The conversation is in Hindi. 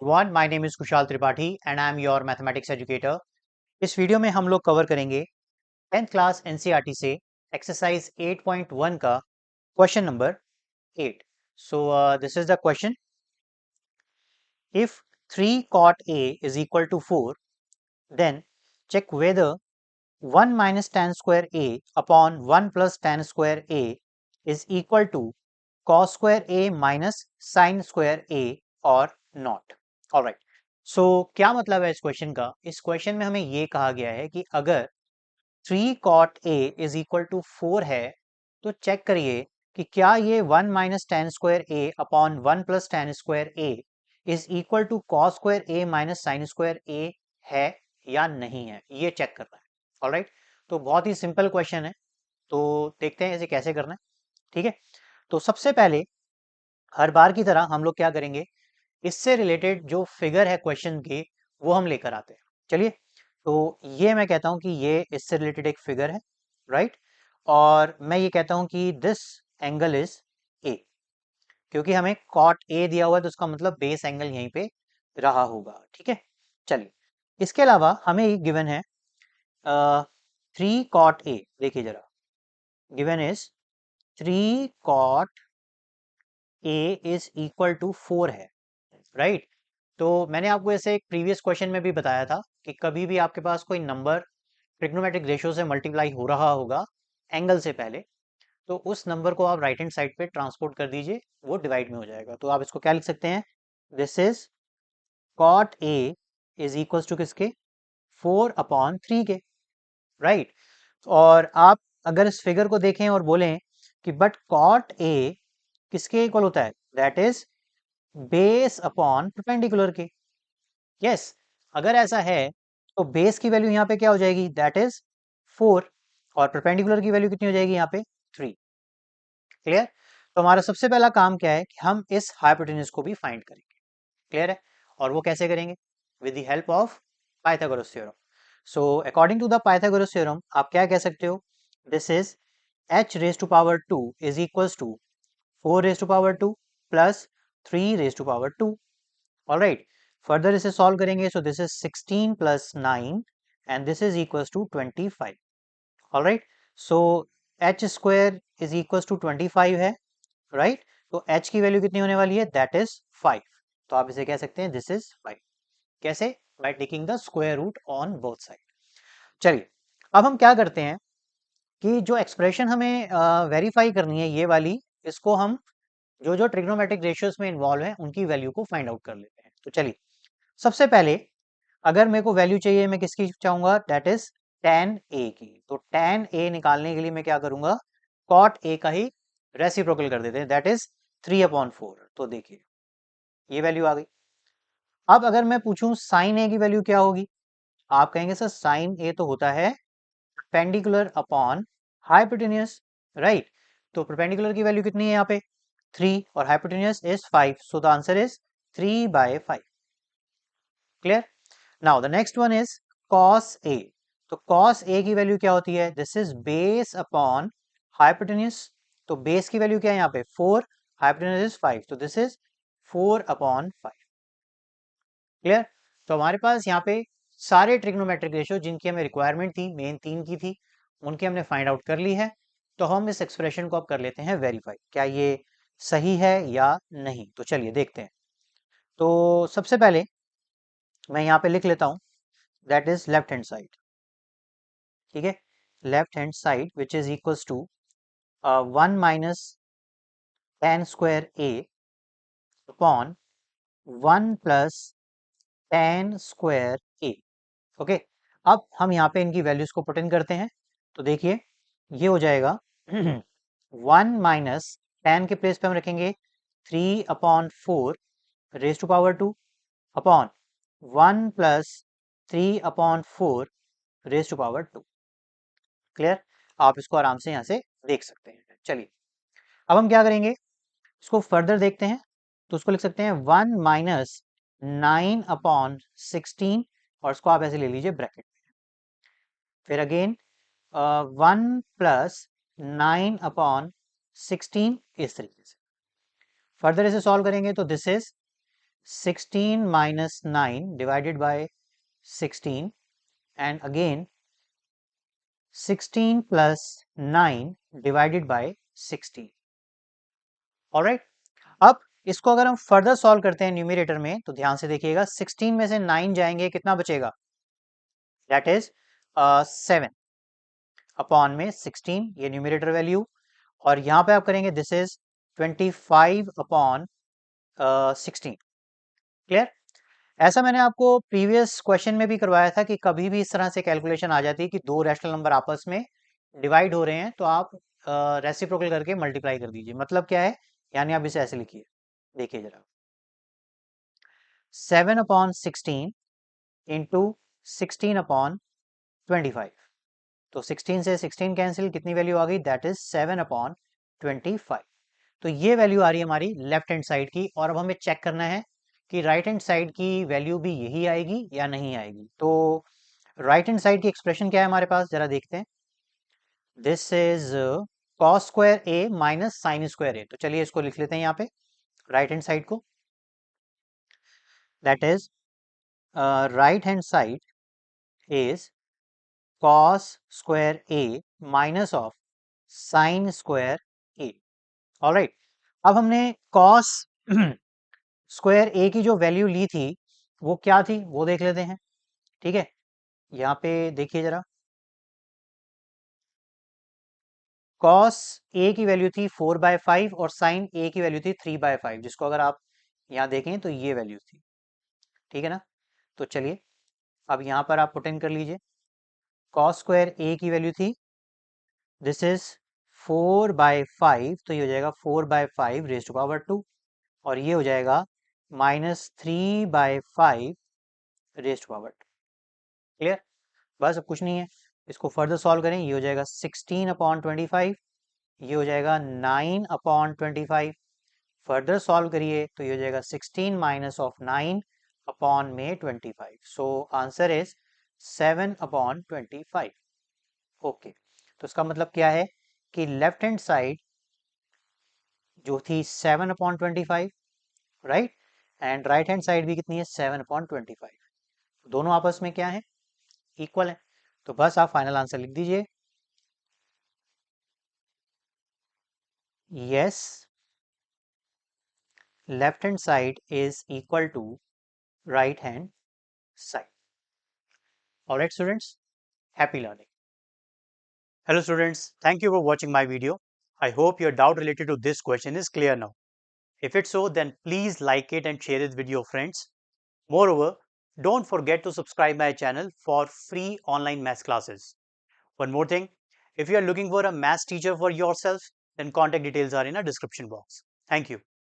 Everyone, my name is Kushal Tripathi and I am your mathematics educator. इस वीडियो में हम लोग कवर करेंगे 10th क्लास एनसीईआरटी से एक्सरसाइज 8.1 का question number 8. So this is the question. If 3 cot A is equal to 4, then check whether 1 minus tan square A upon 1 plus tan square A is equal to cos square A minus sin square A or not. Alright. सो क्या मतलब है इस क्वेश्चन का? इस क्वेश्चन में हमें ये कहा गया है कि अगर 3 cot A is equal to 4 है तो चेक करिए कि क्या ये 1 minus tan square A upon 1 plus tan square A is equal to cos square A minus sine square A है या नहीं है, ये चेक करना है. ऑलराइट, तो बहुत ही सिंपल क्वेश्चन है. तो देखते हैं इसे कैसे करना है. ठीक है, तो सबसे पहले हर बार की तरह हम लोग क्या करेंगे, इससे रिलेटेड जो फिगर है क्वेश्चन के वो हम लेकर आते हैं. चलिए, तो ये मैं कहता हूं कि ये इससे रिलेटेड एक फिगर है, राइट. और मैं ये कहता हूं कि दिस एंगल इज ए, क्योंकि हमें कॉट ए दिया हुआ है तो उसका मतलब बेस एंगल यहीं पे रहा होगा. ठीक है, चलिए. इसके अलावा हमें ये गिवन है 3 कॉट ए. देखिए जरा, given is 3 cot A is equal to 4 है, राइट. तो मैंने आपको ऐसे एक प्रीवियस क्वेश्चन में भी बताया था कि कभी भी आपके पास कोई नंबर ट्रिग्नोमेट्रिक रेशियो से मल्टीप्लाई हो रहा होगा एंगल से पहले, तो उस नंबर को आप राइट हैंड साइड पे ट्रांसपोर्ट कर दीजिए, वो डिवाइड में हो जाएगा. तो आप इसको क्या लिख सकते हैं, this is cot A is equals to किसके, 4 अपॉन 3 के, राइट. और आप अगर इस फिगर को देखें और बोलें कि बट कॉट ए किसके इक्वल होता है, that is base upon perpendicular के. यस, अगर ऐसा है तो बेस की वैल्यू यहाँ पे क्या हो जाएगी, दैट इज 4, और परपेंडिकुलर की वैल्यू कितनी हो जाएगी यहाँ पे, 3. क्लियर. तो हमारा सबसे पहला काम क्या है कि हम इस हाइपोटेन्यूज को भी फाइंड करेंगे. क्लियर है. और वो कैसे करेंगे, with the help of Pythagoras theorem. So according to the Pythagoras theorem आप क्या कह सकते हो, this is h raise to power 2 is equals to 4 raise to power 2 plus 3 raise to power 2. Alright, further इसे सॉल्व करेंगे. So this is 16 plus 9 and this is equals to 25. Alright, so h square is equals to 25 है, राइट. तो h की वैल्यू कितनी होने वाली है, दैट इज 5. तो आप इसे कह सकते हैं दिस इज 5. कैसे, by taking the square root on both side. चलिए, अब हम क्या करते हैं कि जो एक्सप्रेशन हमें वेरीफाई करनी है ये वाली, इसको हम जो जो ट्रिग्नोमेट्रिक रेशियोज में इन्वॉल्व है उनकी वैल्यू को फाइंड आउट कर लेते हैं. तो चलिए, सबसे पहले अगर मेरे को वैल्यू चाहिए, मैं किसकी चाहूंगा, दैट इज tan a की. तो tan a निकालने के लिए मैं क्या करूंगा, cot a का ही रेसिप्रोकल कर देते हैं, दैट इज 3/4. तो देखिए ये वैल्यू आ गई. अब अगर मैं पूछूं sin a की वैल्यू क्या होगी, आप कहेंगे सर sin a तो होता है परपेंडिकुलर अपॉन हाइपोटेन्यूज, राइट. तो परपेंडिकुलर की वैल्यू कितनी है यहाँ पे, 3, और hypotenuse is 5. So the answer is 3/5. Clear. Now the next one is cos a. तो cos a की वैल्यू क्या होती है, this is base upon hypotenuse. तो बेस की वैल्यू क्या है यहाँ पे, 4, हाइपोटेन्यूज इज 5. तो दिस इज 4/5. क्लियर. तो हमारे पास यहाँ पे सारे ट्रिग्नोमेट्रिक रेशियो जिनकी हमें रिक्वायरमेंट थी, मेन 3 की थी, उनकी हमने फाइंड आउट कर ली है. तो हम इस एक्सप्रेशन को अब कर लेते हैं वेरीफाई, क्या ये सही है या नहीं. तो चलिए देखते हैं. तो सबसे पहले मैं यहाँ पे लिख लेता हूँ, that is left hand side. ठीक है, left hand side which is equals to 1 minus tan square a upon 1 plus tan square a. Okay, अब हम यहाँ पे इनकी वैल्यूज को पुट इन करते हैं. तो देखिए ये हो जाएगा 1 माइनस tan के प्लेस पे हम रखेंगे 3/4 raise to power 2 upon 1 plus 3/4 raise to power 2. Clear. आप इसको आराम से यहाँ से देख सकते हैं. चलिए, अब हम क्या करेंगे, इसको फर्दर देखते हैं. तो उसको लिख सकते हैं 1 माइनस 9/16, और इसको आप ऐसे ले लीजिए ब्रैकेट में. फिर अगेन 1 प्लस 9/16 इस तरीके से. फर्दर इसे सॉल्व करेंगे तो this is 16 minus 9 divided by 16, and again 16 plus 9 divided by 16. Alright, अब इसको अगर हम फर्दर सॉल्व करते हैं न्यूमरेटर में तो ध्यान से देखिएगा, 16 में से 9 जाएंगे, कितना बचेगा? दैट इज 7 अपॉन में 16, ये न्यूमरेटर वैल्यू, और यहाँ पे आप करेंगे दिस इज 25 अपॉन 16. क्लियर? ऐसा मैंने आपको प्रीवियस क्वेश्चन में भी करवाया था कि कभी भी इस तरह से कैलकुलेशन आ जाती है कि दो रैशनल नंबर आपस में डिवाइड हो रहे हैं तो आप रेसिप्रोकल करके मल्टीप्लाई कर दीजिए. मतलब क्या है, यानी आप इसे ऐसे लिखिए, देखिए जरा, 7 अपॉन 16 इंटू 16 अपॉन 25. तो 16 से 16 कैंसिल, कितनी वैल्यू आ गई? That is 7 upon 25. तो ये वैल्यू आ रही है हमारी लेफ्ट हैंड साइड की, और अब हमें चेक करना है कि राइट हैंड साइड की वैल्यू भी यही आएगी या नहीं आएगी. तो राइट हैंड साइड की एक्सप्रेशन क्या है हमारे पास, जरा देखते हैं. This is cos square A minus sine square A. तो चलिए इसको लिख लेते हैं यहाँ पे राइट हैंड साइड को. That is right hand side is cos square A minus of sine square A. Alright, अब हमने cos स्क्वायर ए की जो वैल्यू ली थी वो क्या थी वो देख लेते हैं. ठीक है, यहाँ पे देखिए जरा, cos ए की वैल्यू थी 4/5 और साइन ए की वैल्यू थी 3/5, जिसको अगर आप यहाँ देखें तो ये वैल्यू थी. ठीक है ना? तो चलिए अब यहाँ पर आप पुट इन कर लीजिए. cos स्क्वायर ए की वैल्यू थी, दिस इज 4/5, तो ये हो जाएगा 4/5 रेज टू पावर 2, और ये हो जाएगा -3/5 रेज टू पावर 2. क्लियर? बस अब कुछ नहीं है, इसको फर्दर सॉल्व करें. ये हो जाएगा 16 अपॉन 25, ये हो जाएगा 9 अपॉन 25. फर्दर सॉल्व करिए तो ये हो जाएगा 16 माइनस ऑफ 9 अपॉन में 25. So answer is 7 upon 25. Okay, तो इसका मतलब क्या है कि लेफ्ट हैंड साइड जो थी 7 upon 25, right, and right hand side भी कितनी है? 7 अपॉन 25. दोनों आपस में क्या है? इक्वल है. तो बस आप फाइनल आंसर लिख दीजिए. Yes, left hand side is equal to right hand side. Alright students, happy learning. Hello students, thank you for watching my video. I hope your doubt related to this question is clear now. If it's so, then please like it and share it with your friends. Moreover, don't forget to subscribe my channel for free online maths classes. One more thing, if you are looking for a maths teacher for yourself, then contact details are in a description box. Thank you.